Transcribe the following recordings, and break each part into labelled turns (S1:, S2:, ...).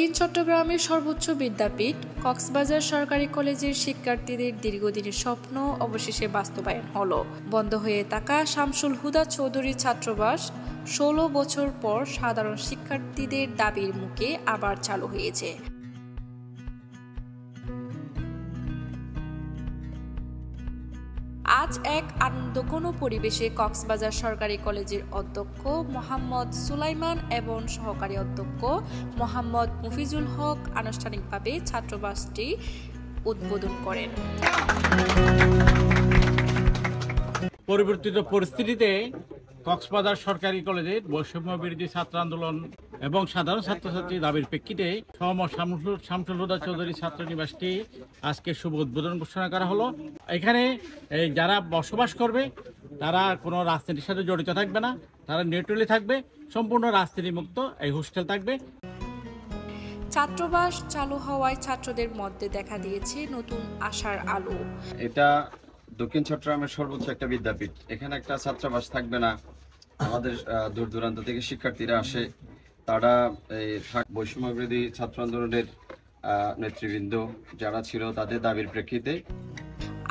S1: দক্ষিণ চট্টগ্রামের সর্বোচ্চ বিদ্যাপীঠ কক্সবাজার সরকারি কলেজের শিক্ষার্থীদের দীর্ঘদিনের স্বপ্ন অবশেষে বাস্তবায়ন হলো। বন্ধ হয়ে থাকা শামসুল হুদা চৌধুরী ছাত্রাবাস 16 বছর পর সাধারণ শিক্ষার্থীদের দাবির মুখে আবার চালু হয়েছে। আজ এক আনন্দঘন পরিবেশে কক্সবাজার সরকারি কলেজের অধ্যক্ষ মোহাম্মদ সুলাইমান এবং সহকারী অধ্যক্ষ মোহাম্মদ মুফিজুল হক আনুষ্ঠানিকভাবে ছাত্রাবাসটি উদ্বোধন করেন।
S2: পরিবর্তিত পরিস্থিতিতে কক্সবাজার সরকারি কলেজের বৈষম্য বিরোধী ছাত্র আন্দোলন এবং সাধারণ ছাত্রছাত্রী দাবির প্রেক্ষিতে শামসুল হুদা চৌধুরী ছাত্রনিবাসটি আজকে শুভ উদ্বোধন ঘোষণা করা হলো। এখানে যারা বসবাস করবে তারা কোনো রাজনীতির সাথে জড়িত থাকবে না, তারা নিউট্রালি থাকবে, সম্পূর্ণ রাজনীতি মুক্ত এই হোস্টেল থাকবে।
S1: ছাত্রাবাস চালু হওয়ায় ছাত্রদের মধ্যে দেখা দিয়েছে নতুন আশার আলো।
S3: এটা দক্ষিণ চট্টগ্রামের সর্বোচ্চ একটা বিদ্যাপীঠ, এখানে একটা ছাত্রাবাস থাকবে না। আমাদের দূর দূরান্ত থেকে শিক্ষার্থীরা আসে, তারা বৈষম্য বিরোধী ছাত্র আন্দোলনের নেতৃবৃন্দ যারা ছিল তাদের দাবির প্রেক্ষিতে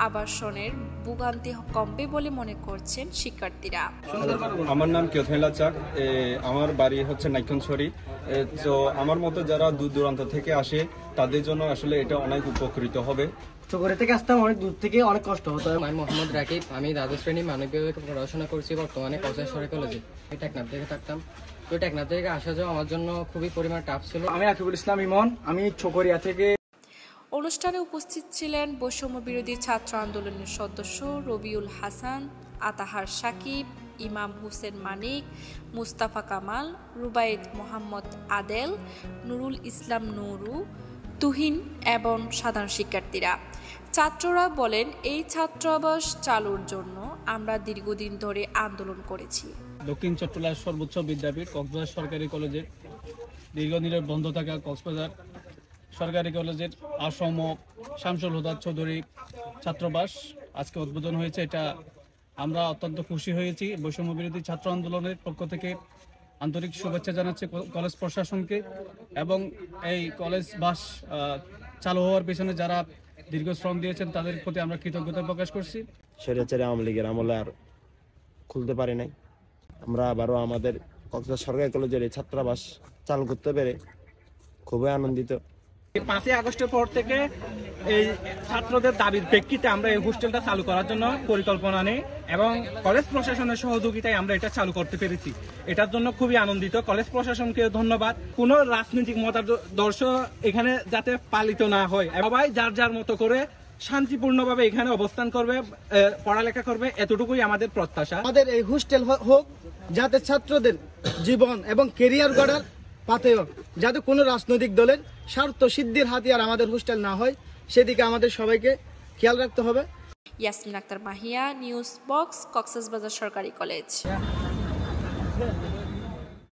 S1: আবাসনের ভোগান্তি কমবে বলে মনে করছেন শিক্ষার্থীরা।
S4: আমার নাম কেথেলা চাক, আমার বাড়ি হচ্ছে নাইকনছড়ি। তো আমার মতো যারা দূর দূরান্ত থেকে আসে তাদের জন্য আসলে এটা অনেক উপকৃত হবে।
S5: চকরে থেকে আসতাম, অনেক দূর থেকে অনেক কষ্ট হতো। আমি মোহাম্মদ রাকিব, আমি দ্বাদশ শ্রেণী মানবিক বিভাগে পড়াশোনা করছি। বর্তমানে কক্সবাজার সরকারি কলেজে টেকনাফ থেকে থাকতাম। তো টেকনাফ থেকে আসা যাওয়া আমার জন্য খুবই পরিমাণ টাফ ছিল। আমি আকিবুল ইসলাম ইমন, আমি চকরিয়া থেকে।
S1: অনুষ্ঠানে উপস্থিত ছিলেন বৈষম্য বিরোধী ছাত্র আন্দোলনের সদস্য রবিউল হাসান, আতাহার সাকিব, ইমাম হোসেন মানিক, মুস্তাফা কামাল, রুবায়েত মোহাম্মদ আদেল, নুরুল ইসলাম নুরু, তুহিন এবং সাধারণ শিক্ষার্থীরা। ছাত্ররা বলেন, এই ছাত্রাবাস চালুর জন্য আমরা দীর্ঘদিন ধরে আন্দোলন করেছি।
S6: দক্ষিণ চট্টগ্রামের সর্বোচ্চ বিদ্যাপীঠ কক্সবাজার সরকারি কলেজের দীর্ঘদিনের বন্ধ থাকা কক্সবাজার সরকারি কলেজের আসম শামসুল হুদা চৌধুরী ছাত্রাবাস আজকে উদ্বোধন হয়েছে। এটা আমরা অত্যন্ত খুশি হয়েছি। বৈষম্য বিরোধী ছাত্র আন্দোলনের পক্ষ থেকে আন্তরিক শুভেচ্ছা জানাচ্ছি কলেজ প্রশাসনকে এবং এই কলেজ বাস চালু হওয়ার পেছনে যারা দীর্ঘ শ্রম দিয়েছেন তাদের প্রতি আমরা কৃতজ্ঞতা প্রকাশ করছি।
S7: স্বৈরাচারী আওয়ামী লীগের আমলে আর খুলতে পারি নাই, আমরা আবারও আমাদের কক্সবাজার সরকারি কলেজের এই ছাত্রাবাস চালু করতে পেরে খুবই আনন্দিত।
S6: 5 আগস্টের পর থেকে এই ছাত্রদের দাবির প্রেক্ষিতে আমরা এই হোস্টেলটা চালু করার জন্য পরিকল্পনা নেই এবং কলেজ প্রশাসনের সহযোগিতায় আমরা এটা চালু করতে পেরেছি। এটার জন্য খুবই আনন্দিত। কলেজ প্রশাসনকে ধন্যবাদ। কোনো রাজনৈতিক মতাদর্শ এখানে যাতে পালিত না হয়, সবাই যার যার মতো করে শান্তিপূর্ণভাবে এখানে অবস্থান করবে, পড়ালেখা করবে, এতটুকুই আমাদের প্রত্যাশা।
S5: আমাদের এই হোস্টেল হোক যাতে ছাত্রদের জীবন এবং কেরিয়ার গড়ার পাথেয়, যাতে কোনো রাজনৈতিক দলের স্বার্থ সিদ্ধির হাতিয়ার আমাদের হোস্টেল না হয়, সেদিকে আমাদের সবাইকে খেয়াল রাখতে হবে।
S1: ইয়াসমিন আক্তার মাহিয়া, নিউজ বক্স, কক্সবাজার সরকারি কলেজ।